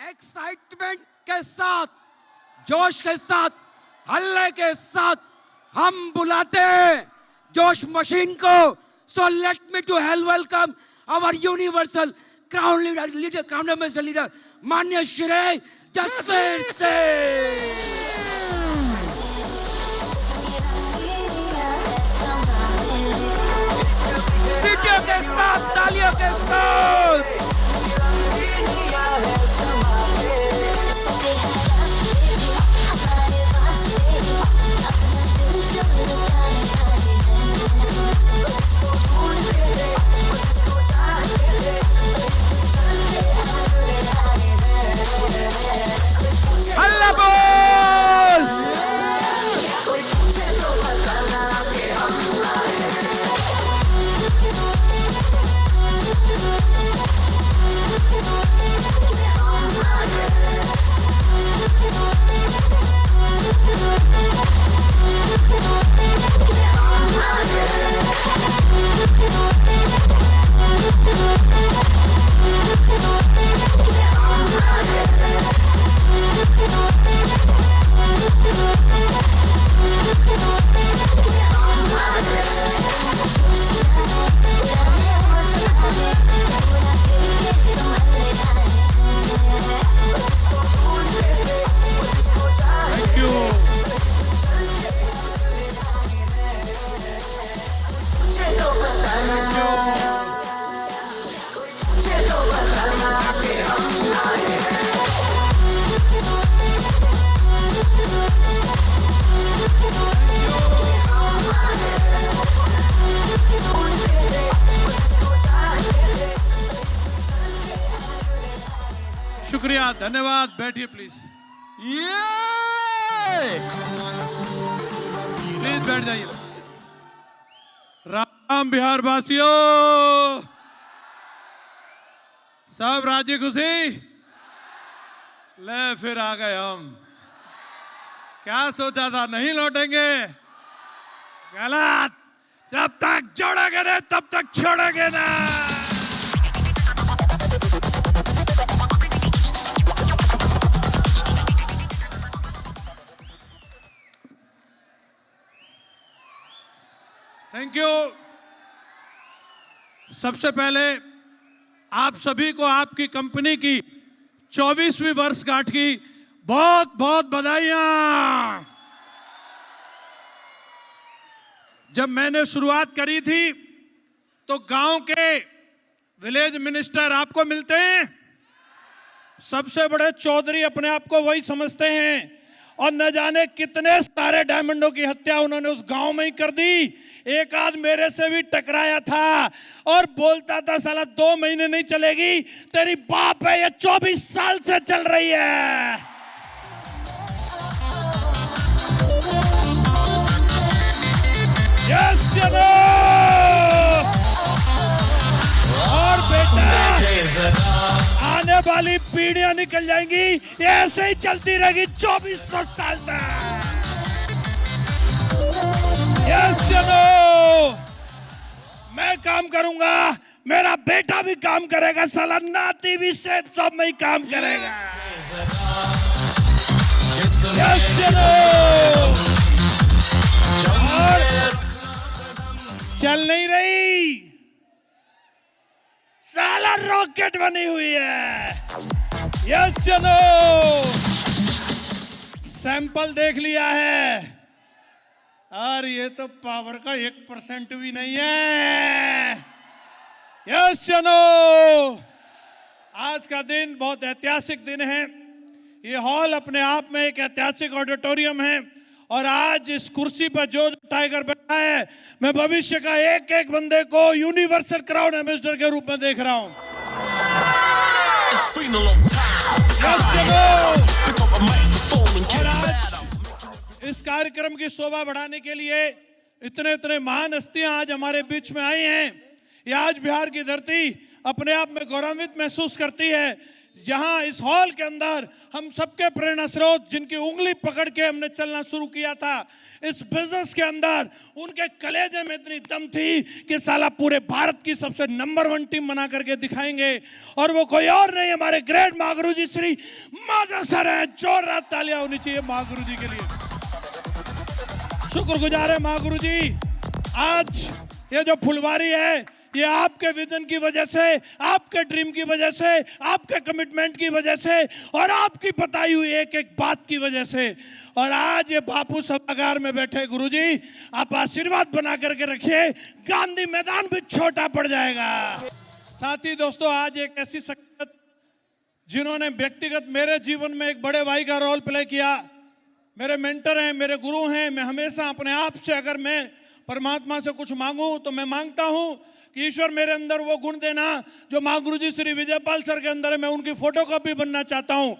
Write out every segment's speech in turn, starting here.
Excitement के साथ, जोश के साथ, हल्ले के साथ हम बुलाते हैं जोश मशीन को। So let me to hail welcome our universal crown leader, crown minister leader माननीय श्री जसवीर सिंह। सीटियों के साथ, तालियों के साथ। हल्ला बोल। शुक्रिया, धन्यवाद। बैठिए प्लीज, प्लीज बैठ जाइए। राम बिहार वासियों, सब राजी खुशी? ले फिर आ गए हम। क्या सोचा था नहीं लौटेंगे? गलत। जब तक जोड़ेंगे ना तब तक छोड़ेंगे ना। Thank you. सबसे पहले आप सभी को आपकी कंपनी की 24वीं वर्षगांठ की बहुत बहुत बधाइयां। जब मैंने शुरुआत करी थी तो गांव के विलेज मिनिस्टर आपको मिलते हैं, सबसे बड़े चौधरी अपने आप को वही समझते हैं, और न जाने कितने सारे डायमंडों की हत्या उन्होंने उस गांव में ही कर दी। एक आध मेरे से भी टकराया था और बोलता था साला 2 महीने नहीं चलेगी, तेरी बाप है ये 24 साल से चल रही है। यस और बेटा आने वाली पीढ़ियां निकल जाएंगी, ऐसे ही चलती रहेगी 2400 साल में। यस मैं काम करूंगा, मेरा बेटा भी काम करेगा, साला नाती भी सेठ सब में ही काम करेगा। यस और चल नहीं रही, साला रॉकेट बनी हुई है। यस सैंपल देख लिया है और ये तो पावर का 1% भी नहीं है। यस आज का दिन बहुत ऐतिहासिक दिन है। ये हॉल अपने आप में एक ऐतिहासिक ऑडिटोरियम है और आज इस कुर्सी पर जो टाइगर बैठा है, मैं भविष्य का एक एक बंदे को यूनिवर्सल क्राउन एम्बेसडर के रूप में देख रहा हूं। इस कार्यक्रम की शोभा बढ़ाने के लिए इतने इतने महान हस्तियां आज हमारे बीच में आई हैं। ये आज बिहार की धरती अपने आप में गौरवान्वित महसूस करती है। जहां इस हॉल के अंदर हम सबके प्रेरणा स्रोत जिनकी उंगली पकड़ के हमने चलना शुरू किया था, इस बिजनेस के अंदर उनके कलेजे में इतनी दम थी कि साला पूरे भारत की सबसे नंबर 1 टीम बना करके दिखाएंगे। और वो कोई और नहीं, हमारे ग्रेट मां गुरु जी श्री माधव सर है। जोरदार तालियां होनी चाहिए मां गुरु जी के लिए। शुक्रगुजार है मां गुरु जी। आज ये जो फुलवारी है, ये आपके विजन की वजह से, आपके ड्रीम की वजह से, आपके कमिटमेंट की वजह से और आपकी बताई हुई एक एक बात की वजह से। और आज ये बापू सभागार में बैठे गुरुजी, आप आशीर्वाद बना करके रखिए, गांधी मैदान भी छोटा पड़ जाएगा। साथ ही दोस्तों, आज एक ऐसी शख्सियत जिन्होंने व्यक्तिगत मेरे जीवन में एक बड़े भाई का रोल प्ले किया, मेरे मेंटर हैं, मेरे गुरु हैं। मैं हमेशा अपने आप से अगर मैं परमात्मा से कुछ मांगूं तो मैं मांगता हूं कि ईश्वर मेरे अंदर वो गुण देना जो मां गुरुजी श्री विजयपाल सर के अंदर है। मैं उनकी फोटोकॉपी बनना चाहता हूं।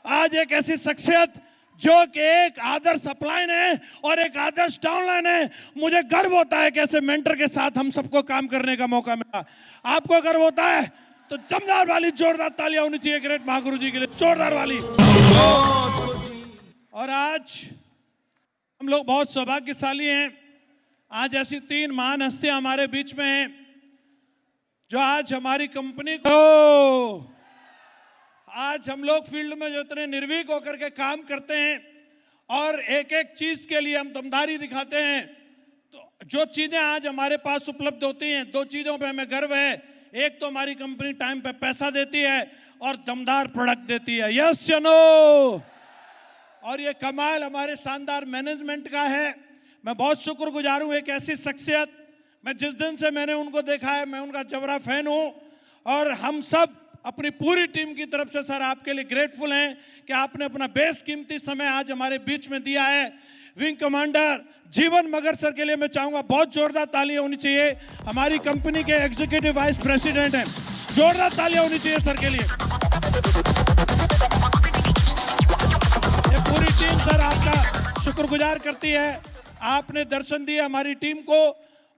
आज एक ऐसी शख्सियत जो कि एक आदर्श अपलाइन है और एक आदर्श डाउनलाइन है। मुझे गर्व होता है कि ऐसे मेंटर के साथ हम सबको काम करने का मौका मिला। आपको गर्व होता है तो दमदार वाली जोरदार तालियां होनी चाहिए ग्रेट मां गुरु जी के लिए, जोरदार वाली। और आज हम लोग बहुत सौभाग्यशाली हैं, आज ऐसी 3 महान हस्तियां हमारे बीच में हैं जो आज हमारी कंपनी को, आज हम लोग फील्ड में जो इतने निर्भीक होकर के काम करते हैं और एक एक चीज के लिए हम दमदारी दिखाते हैं, तो जो चीजें आज हमारे पास उपलब्ध होती हैं, 2 चीजों पे हमें गर्व है। एक तो हमारी कंपनी टाइम पे पैसा देती है और दमदार प्रोडक्ट देती है, यस या नो। और ये कमाल हमारे शानदार मैनेजमेंट का है। मैं बहुत शुक्रगुजार हूँ एक ऐसी शख्सियत, मैं जिस दिन से मैंने उनको देखा है मैं उनका जबरा फैन हूँ। और हम सब अपनी पूरी टीम की तरफ से सर आपके लिए ग्रेटफुल हैं कि आपने अपना बेशकीमती समय आज हमारे बीच में दिया है। विंग कमांडर जीवन मगर सर के लिए मैं चाहूँगा बहुत जोरदार तालियां होनी चाहिए। हमारी कंपनी के एग्जीक्यूटिव वाइस प्रेसिडेंट हैं, जोरदार तालियां होनी चाहिए सर के लिए। ये पूरी टीम सर आपका शुक्रगुजार करती है, आपने दर्शन दिए हमारी टीम को।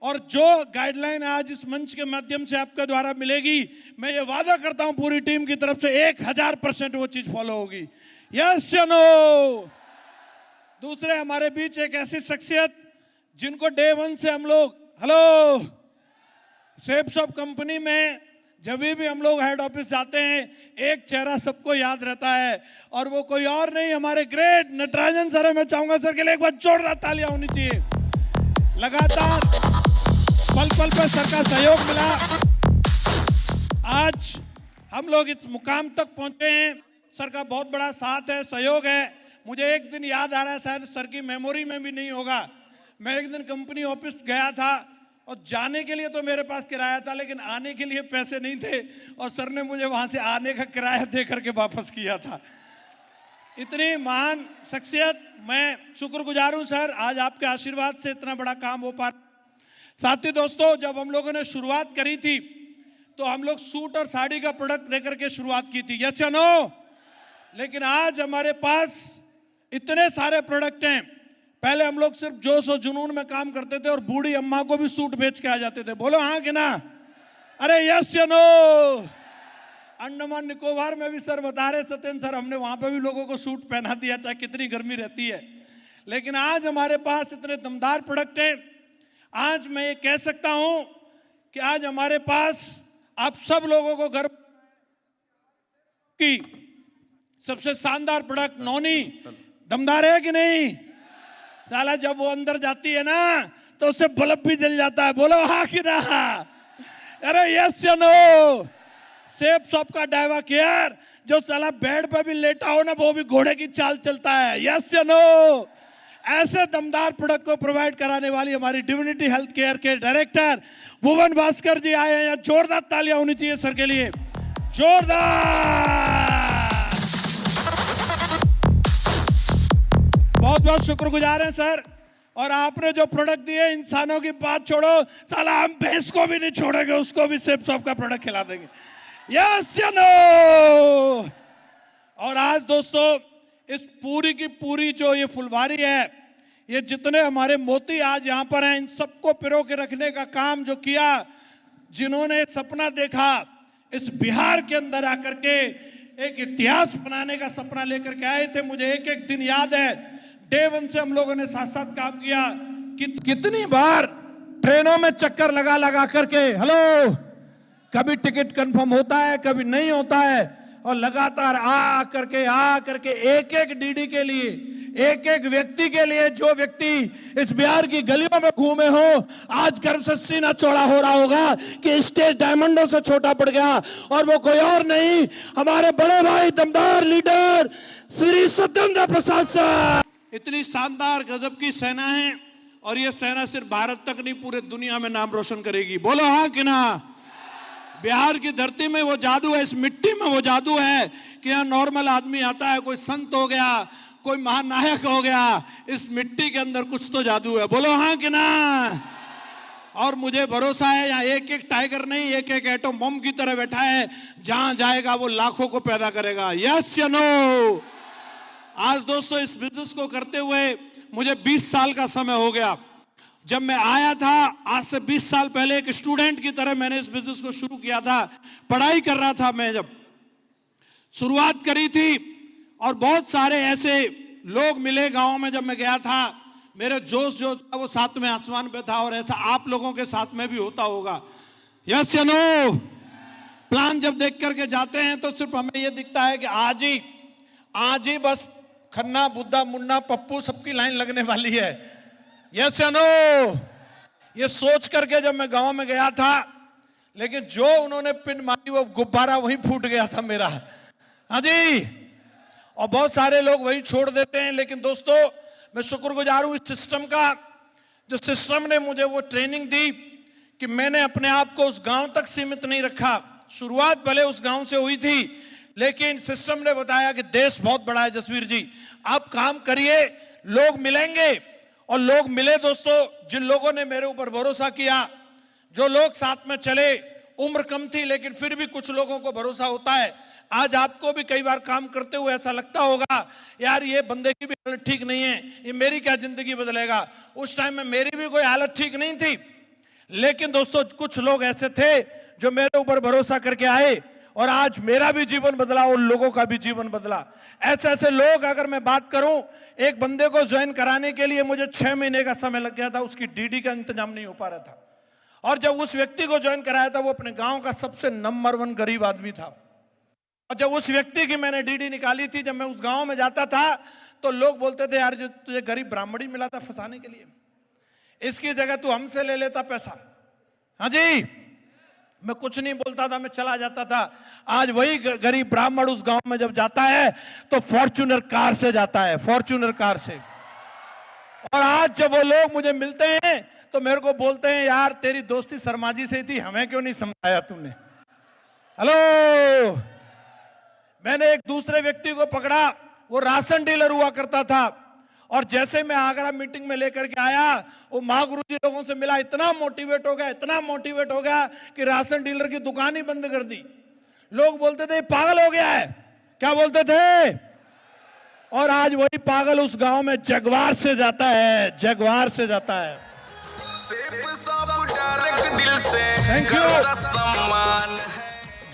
और जो गाइडलाइन आज इस मंच के माध्यम से आपके द्वारा मिलेगी, मैं ये वादा करता हूं पूरी टीम की तरफ से 1000% वो चीज फॉलो होगी, यस या नो। दूसरे हमारे बीच एक ऐसी शख्सियत जिनको डे 1 से हम लोग, हेलो, शेप्स ऑफ कंपनी में जब भी हम लोग हेड ऑफिस जाते हैं एक चेहरा सबको याद रहता है और वो कोई और नहीं हमारे ग्रेट नटराजन सर है। मैं चाहूंगा सर के लिए एक बार जोरदार तालियां होनी चाहिए। लगातार पल पल पर सर का सहयोग मिला, आज हम लोग इस मुकाम तक पहुंचे हैं। सर का बहुत बड़ा साथ है, सहयोग है। मुझे एक दिन याद आ रहा है, शायद सर की मेमोरी में भी नहीं होगा, मैं एक दिन कंपनी ऑफिस गया था और जाने के लिए तो मेरे पास किराया था लेकिन आने के लिए पैसे नहीं थे और सर ने मुझे वहां से आने का किराया दे करके वापस किया था। इतनी महान शख्सियत, मैं शुक्रगुजार हूं सर, आज आपके आशीर्वाद से इतना बड़ा काम हो पा। साथी दोस्तों, जब हम लोगों ने शुरुआत करी थी तो हम लोग सूट और साड़ी का प्रोडक्ट देकर के शुरुआत की थी, यस या नो। लेकिन आज हमारे पास इतने सारे प्रोडक्ट हैं। पहले हम लोग सिर्फ जोश और जुनून में काम करते थे और बूढ़ी अम्मा को भी सूट बेच के आ जाते थे, बोलो हाँ कि ना, अरे यस या नो। अंडमान निकोबार में भी सर बता रहे सत्येंद्र सर, हमने वहां पे भी लोगों को सूट पहना दिया चाहे कितनी गर्मी रहती है। लेकिन आज हमारे पास इतने दमदार प्रोडक्ट हैं। आज मैं ये कह सकता हूं कि आज हमारे पास आप सब लोगों को गर्व की सबसे शानदार प्रोडक्ट नौनी दमदार है कि नहीं। साला जब वो अंदर जाती है ना तो उससे बल्ब भी जल जाता है, बोलो हाँ कि ना, अरे यस या नो। सेफ शॉप का डाइवा केयर जो साला बेड पे भी लेटा हो ना वो भी घोड़े की चाल चलता है, यस या नो। ऐसे दमदार प्रोडक्ट को प्रोवाइड कराने वाली हमारी डिविनिटी हेल्थ केयर के डायरेक्टर भुवन भास्कर जी आए हैं, जोरदार तालियां होनी चाहिए सर के लिए, जोरदार। बहुत बहुत शुक्रगुजार हैं सर। और आपने जो प्रोडक्ट दिए, इंसानों की बात छोड़ो, साला हम भैंस को भी नहीं छोड़ेंगे, उसको भी सेफ शॉप का प्रोडक्ट खिला देंगे, यस या नो। और आज दोस्तों इस पूरी की पूरी जो ये फुलवारी है, ये जितने हमारे मोती आज यहाँ पर हैं, इन सबको पिरो के रखने का काम जो किया, जिन्होंने सपना देखा इस बिहार के अंदर आकर के एक इतिहास बनाने का सपना लेकर के आए थे। मुझे एक एक दिन याद है, डे वन से हम लोगों ने साथ साथ काम किया कि कितनी बार ट्रेनों में चक्कर लगा लगा करके, हेलो, कभी टिकट कंफर्म होता है, कभी नहीं होता है, और लगातार आ करके एक एक डीडी के लिए, एक एक व्यक्ति के लिए, जो व्यक्ति इस बिहार की गलियों में घूमे हो, आज गर्व से सीना चौड़ा हो रहा होगा कि स्टेज डायमंडों से छोटा पड़ गया, और वो कोई और नहीं, हमारे बड़े भाई दमदार लीडर श्री सत्येंद्र प्रसाद साहब। इतनी शानदार गजब की सेना है, और ये सेना सिर्फ भारत तक नहीं, पूरे दुनिया में नाम रोशन करेगी। बोलो हाँ कि ना? बिहार की धरती में वो जादू है, इस मिट्टी में वो जादू है कि यहाँ नॉर्मल आदमी आता है, कोई संत हो गया, कोई महानायक हो गया, इस मिट्टी के अंदर कुछ तो जादू है। बोलो हाँ कि ना? और मुझे भरोसा है यहाँ एक एक टाइगर नहीं, एक एक एटम बम की तरह बैठा है, जहां जाएगा वो लाखों को पैदा करेगा। यस या नो? आज दोस्तों, इस बिजनेस को करते हुए मुझे 20 साल का समय हो गया। जब मैं आया था आज से 20 साल पहले, एक स्टूडेंट की तरह मैंने इस बिजनेस को शुरू किया था। पढ़ाई कर रहा था मैं, जब शुरुआत करी थी, और बहुत सारे ऐसे लोग मिले गांव में। जब मैं गया था, मेरे जोश जो था वो साथ में आसमान पे था, और ऐसा आप लोगों के साथ में भी होता होगा। यस या नो? प्लान जब देख करके जाते हैं तो सिर्फ हमें ये दिखता है कि आज ही बस खन्ना, बुद्धा, मुन्ना, पप्पू सबकी लाइन लगने वाली है। यस या नो? ये सोच करके जब मैं गांव में गया था, लेकिन जो उन्होंने पिन मारी वो गुब्बारा वहीं फूट गया था मेरा। हाँ जी, और बहुत सारे लोग वहीं छोड़ देते हैं। लेकिन दोस्तों, मैं शुक्रगुजार हूं इस सिस्टम का, जो सिस्टम ने मुझे वो ट्रेनिंग दी कि मैंने अपने आप को उस गांव तक सीमित नहीं रखा। शुरुआत भले उस गांव से हुई थी, लेकिन सिस्टम ने बताया कि देश बहुत बड़ा है जसवीर जी, आप काम करिए, लोग मिलेंगे। और लोग मिले दोस्तों, जिन लोगों ने मेरे ऊपर भरोसा किया, जो लोग साथ में चले। उम्र कम थी, लेकिन फिर भी कुछ लोगों को भरोसा होता है। आज आपको भी कई बार काम करते हुए ऐसा लगता होगा, यार ये बंदे की भी हालत ठीक नहीं है, ये मेरी क्या जिंदगी बदलेगा। उस टाइम में मेरी भी कोई हालत ठीक नहीं थी, लेकिन दोस्तों कुछ लोग ऐसे थे जो मेरे ऊपर भरोसा करके आए, और आज मेरा भी जीवन बदला, उन लोगों का भी जीवन बदला। ऐसे ऐसे लोग, अगर मैं बात करूं, एक बंदे को ज्वाइन कराने के लिए मुझे 6 महीने का समय लग गया था, उसकी डीडी का इंतजाम नहीं हो पा रहा था। और जब उस व्यक्ति को ज्वाइन कराया था, वो अपने गांव का सबसे नंबर 1 गरीब आदमी था। और जब उस व्यक्ति की मैंने डीडी निकाली थी, जब मैं उस गांव में जाता था, तो लोग बोलते थे, यार जो तुझे गरीब ब्राह्मण ही मिला था फंसाने के लिए, इसकी जगह तू हमसे ले लेता पैसा। हाँ जी, मैं कुछ नहीं बोलता था, मैं चला जाता था। आज वही गरीब ब्राह्मण उस गांव में जब जाता है तो फॉर्च्यूनर कार से जाता है, फॉर्च्यूनर कार से। और आज जब वो लोग मुझे मिलते हैं तो मेरे को बोलते हैं, यार तेरी दोस्ती शर्मा जी से थी, हमें क्यों नहीं समझाया तुमने। हेलो, मैंने एक दूसरे व्यक्ति को पकड़ा, वो राशन डीलर हुआ करता था, और जैसे मैं आगरा मीटिंग में लेकर के आया, वो महागुरु जी लोगों से मिला, इतना मोटिवेट हो गया, इतना मोटिवेट हो गया कि राशन डीलर की दुकान ही बंद कर दी। लोग बोलते थे पागल हो गया है, क्या बोलते थे। और आज वही पागल उस गांव में जगवार से जाता है, जगवार से जाता है। Thank you.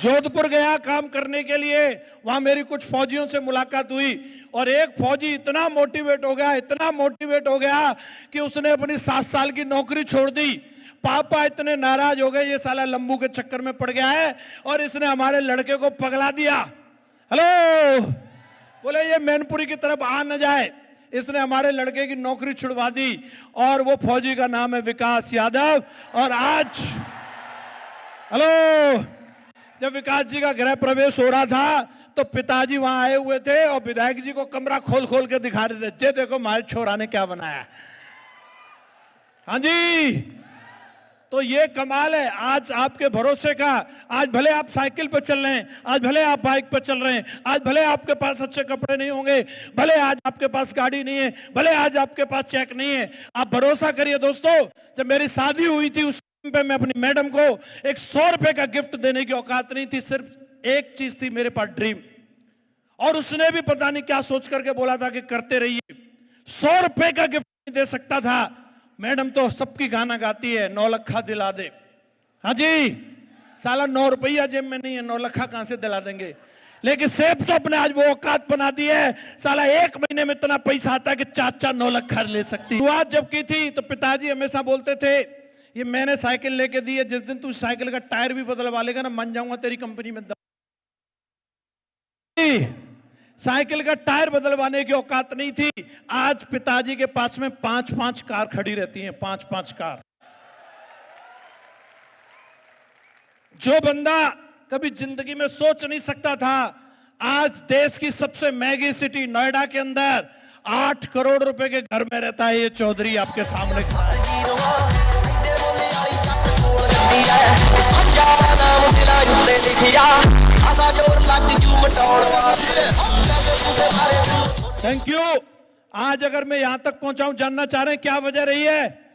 जोधपुर गया काम करने के लिए, वहां मेरी कुछ फौजियों से मुलाकात हुई, और एक फौजी इतना मोटिवेट हो गया, इतना मोटिवेट हो गया कि उसने अपनी 7 साल की नौकरी छोड़ दी। पापा इतने नाराज हो गए, ये साला लंबू के चक्कर में पड़ गया है, और इसने हमारे लड़के को पगला दिया। हेलो, बोले ये मैनपुरी की तरफ आ न जाए, इसने हमारे लड़के की नौकरी छुड़वा दी। और वो फौजी का नाम है विकास यादव। और आज, हेलो, जब विकास जी का गृह प्रवेश हो रहा था तो पिताजी वहां आए हुए थे, और विधायक जी को कमरा खोल खोल के दिखा रहे थे, जे देखो हमारे छोरा ने क्या बनाया। हाँ जी, तो ये कमाल है आज आपके भरोसे का। आज भले आप साइकिल पर चल रहे हैं, आज भले आप बाइक पर चल रहे हैं, आज भले आपके पास अच्छे कपड़े नहीं होंगे, भले आज आपके पास गाड़ी नहीं है, भले आज आपके पास चेक नहीं है, आप भरोसा करिए दोस्तों। जब मेरी शादी हुई थी उस पे मैं अपनी मैडम को एक 100 रुपए का गिफ्ट देने की औकात नहीं थी, सिर्फ एक चीज थी मेरे पास, ड्रीम। और उसने भी पता नहीं क्या सोच करके बोला था कि करते रहिए। 100 रुपए का गिफ्ट नहीं दे सकता था। मैडम तो सबकी गाना गाती है, 9 लखा दिला दे। हाँ जी, साला 9 रुपया जेब में नहीं है, 9 लखा कहां से दिला देंगे। लेकिन सेब शॉप ने आज वो औकात बना दी है, साला 1 महीने में इतना पैसा आता है कि 4-4 9 लाख खर्च ले सकती। शुरुआत जब की थी तो पिताजी हमेशा बोलते थे, ये मैंने साइकिल लेके दी है, जिस दिन तू साइकिल का टायर भी बदलवा लेगा ना, मान जाऊंगा तेरी कंपनी में। साइकिल का टायर बदलवाने की औकात नहीं थी। आज पिताजी के पास में 5-5 कार खड़ी रहती हैं, 5-5 कार। जो बंदा कभी जिंदगी में सोच नहीं सकता था, आज देश की सबसे महंगी सिटी नोएडा के अंदर 8 करोड़ रुपए के घर में रहता है। ये चौधरी आपके सामने खड़ा है। Thank you. आज अगर मैं यहां तक पहुंचा हूं, जानना चाह रहे हैं क्या वजह रही है?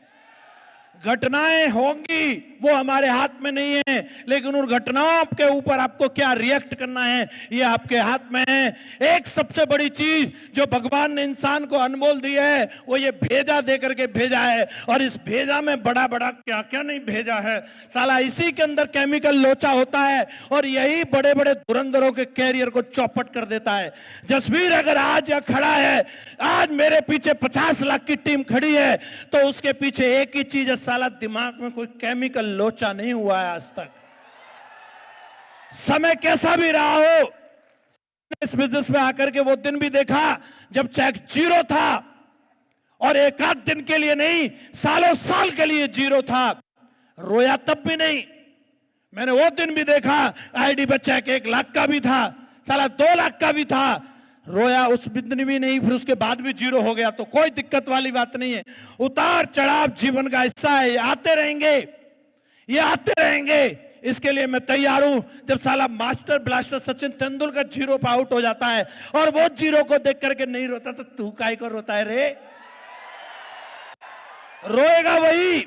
घटनाएं होंगी, वो हमारे हाथ में नहीं है, लेकिन उन घटनाओं के ऊपर आपको क्या रिएक्ट करना है, ये आपके हाथ में है। एक सबसे बड़ी चीज जो भगवान ने इंसान को अनमोल दी है, वो ये भेजा दे करके भेजा है। और इस भेजा में बड़ा बड़ा क्या क्या नहीं भेजा है, साला इसी के अंदर केमिकल लोचा होता है, और यही बड़े बड़े धुरंधरों के कैरियर को चौपट कर देता है। जसवीर अगर आज यह खड़ा है, आज मेरे पीछे 50 लाख की टीम खड़ी है, तो उसके पीछे एक ही चीज है, साला दिमाग में कोई केमिकल लोचा नहीं हुआ है आज तक। समय कैसा भी रहा हो, इस बिजनेस में आकर के वो दिन भी देखा जब चेक 0 था, और एक आध दिन के लिए नहीं, सालों साल के लिए 0 था। रोया तब भी नहीं। मैंने वो दिन भी देखा आईडी पर चेक 1 लाख का भी था, साला 2 लाख का भी था, रोया उस दिन भी नहीं, फिर उसके बाद भी 0 हो गया। तो कोई दिक्कत वाली बात नहीं है। उतार चढ़ाव जीवन का हिस्सा है, ये आते रहेंगे, ये आते रहेंगे। इसके लिए मैं तैयार हूं। जब साला मास्टर ब्लास्टर सचिन तेंदुलकर 0 पर आउट हो जाता है और वो 0 को देख करके नहीं रोता, तो तू काहे को रोता है रे? रोएगा वही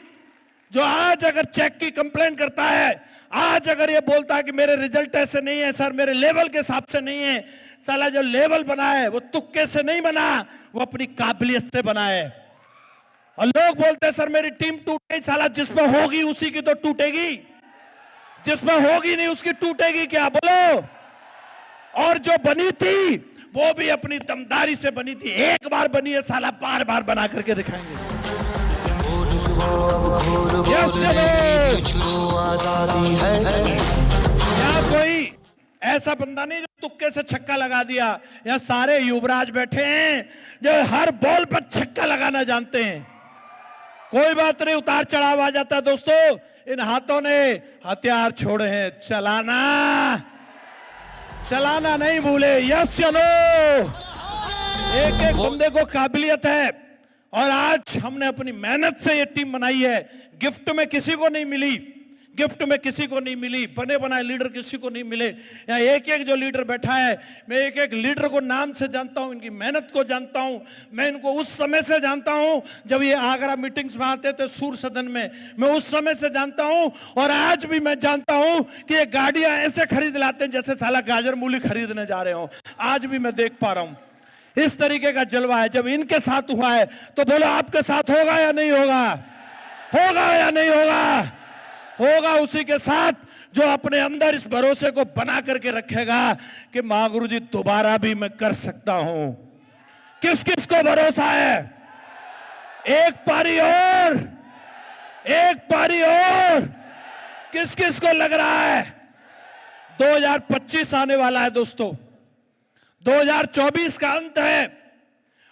जो आज अगर चेक की कंप्लेंट करता है, आज अगर ये बोलता है कि मेरे रिजल्ट ऐसे नहीं है सर, मेरे लेवल के हिसाब से नहीं है। साला जो लेवल बना है वो तुक्के से नहीं बना, वो अपनी काबिलियत से बना है। और लोग बोलते हैं सर मेरी टीम टूट गई, साला जिसमें होगी उसी की तो टूटेगी, जिसमें होगी नहीं उसकी टूटेगी क्या? बोलो। और जो बनी थी वो भी अपनी दमदारी से बनी थी। एक बार बनी है, साला बार बार बना करके दिखाएंगे। यहाँ कोई ऐसा बंदा नहीं जो तुक्के से छक्का लगा दिया। यहाँ सारे युवराज बैठे हैं जो हर बॉल पर छक्का लगाना जानते हैं। कोई बात नहीं, उतार चढ़ाव आ जाता है दोस्तों। इन हाथों ने हथियार छोड़े हैं, चलाना चलाना नहीं भूले। यस या नो? एक एक बंदे को काबिलियत है, और आज हमने अपनी मेहनत से ये टीम बनाई है। गिफ्ट में किसी को नहीं मिली, गिफ्ट में किसी को नहीं मिली, बने बनाए लीडर किसी को नहीं मिले। यहाँ एक एक जो लीडर बैठा है, मैं एक एक लीडर को नाम से जानता हूँ, इनकी मेहनत को जानता हूँ। मैं इनको उस समय से जानता हूँ जब ये आगरा मीटिंग्स में आते थे सूर सदन में, मैं उस समय से जानता हूँ। और आज भी मैं जानता हूँ कि ये गाड़ियाँ ऐसे खरीद लाते हैं जैसे साला गाजर मूली खरीदने जा रहे हो। आज भी मैं देख पा रहा हूँ इस तरीके का जलवा है। जब इनके साथ हुआ है तो बोलो आपके साथ होगा या नहीं होगा? होगा या नहीं होगा? होगा उसी के साथ जो अपने अंदर इस भरोसे को बना करके रखेगा कि मां गुरु जी दोबारा भी मैं कर सकता हूं। किस किस को भरोसा है? एक पारी और, एक पारी और। किस किस को लग रहा है 2025 आने वाला है दोस्तों? 2024 का अंत है,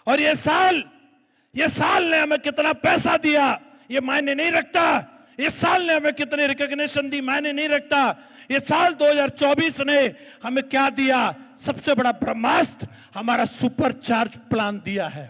और ये साल ने हमें कितना पैसा दिया ये मायने नहीं रखता। ये साल ने हमें कितने रिकॉग्निशन दी मायने नहीं रखता। ये साल 2024 ने हमें क्या दिया? सबसे बड़ा ब्रह्मास्त्र हमारा सुपर चार्ज प्लान दिया है।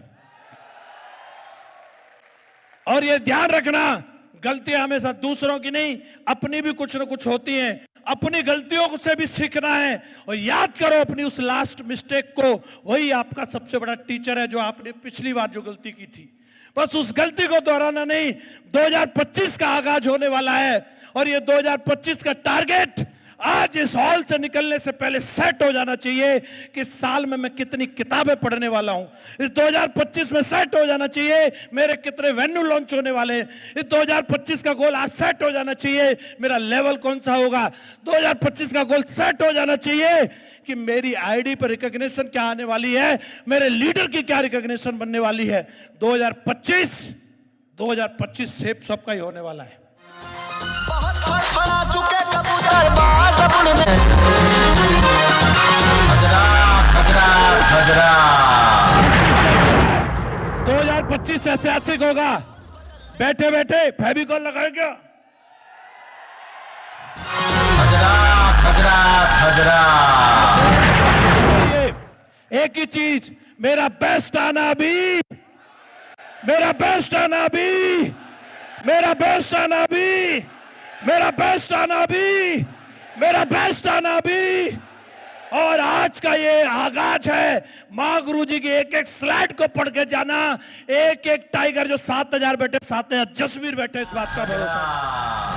और ये ध्यान रखना, गलतियां हमेशा दूसरों की नहीं, अपनी भी कुछ ना कुछ होती हैं। अपनी गलतियों से भी सीखना है, और याद करो अपनी उस लास्ट मिस्टेक को। वही आपका सबसे बड़ा टीचर है जो आपने पिछली बार जो गलती की थी, बस उस गलती को दोहराना नहीं। 2025 का आगाज होने वाला है, और ये 2025 का टारगेट आज इस हॉल से निकलने से पहले सेट हो जाना चाहिए कि साल में मैं कितनी किताबें पढ़ने वाला हूं। इस 2025 में सेट हो जाना चाहिए मेरे कितने वेन्यू लॉन्च होने वाले हैं। इस 2025 का गोल आज सेट हो जाना चाहिए मेरा लेवल कौन सा होगा। 2025 का गोल सेट हो जाना चाहिए कि मेरी आईडी पर रिकॉग्निशन क्या आने वाली है, मेरे लीडर की क्या रिकॉग्निशन बनने वाली है। 2025 सेब सबका ही होने वाला है। बहुत फड़फड़ा चुके कबूतर बाज अपने में। खजरा खजरा खजरा 2025 ऐतिहासिक होगा। बैठे बैठे फेविकॉल लगाए क्या? खजरा खजरा खजरा एक ही चीज, मेरा बेस्ट आना अभी, मेरा बेस्ट आना अभी, मेरा बेस्ट आना अभी, मेरा बेस्ट आना अभी, मेरा बेस्ट आना अभी। और आज का ये आगाज है। मां गुरु जी की एक एक स्लाइड को पढ़ के जाना। एक एक टाइगर जो 7000 बैठे, 7000 जसवीर बैठे, इस बात का भरोसा।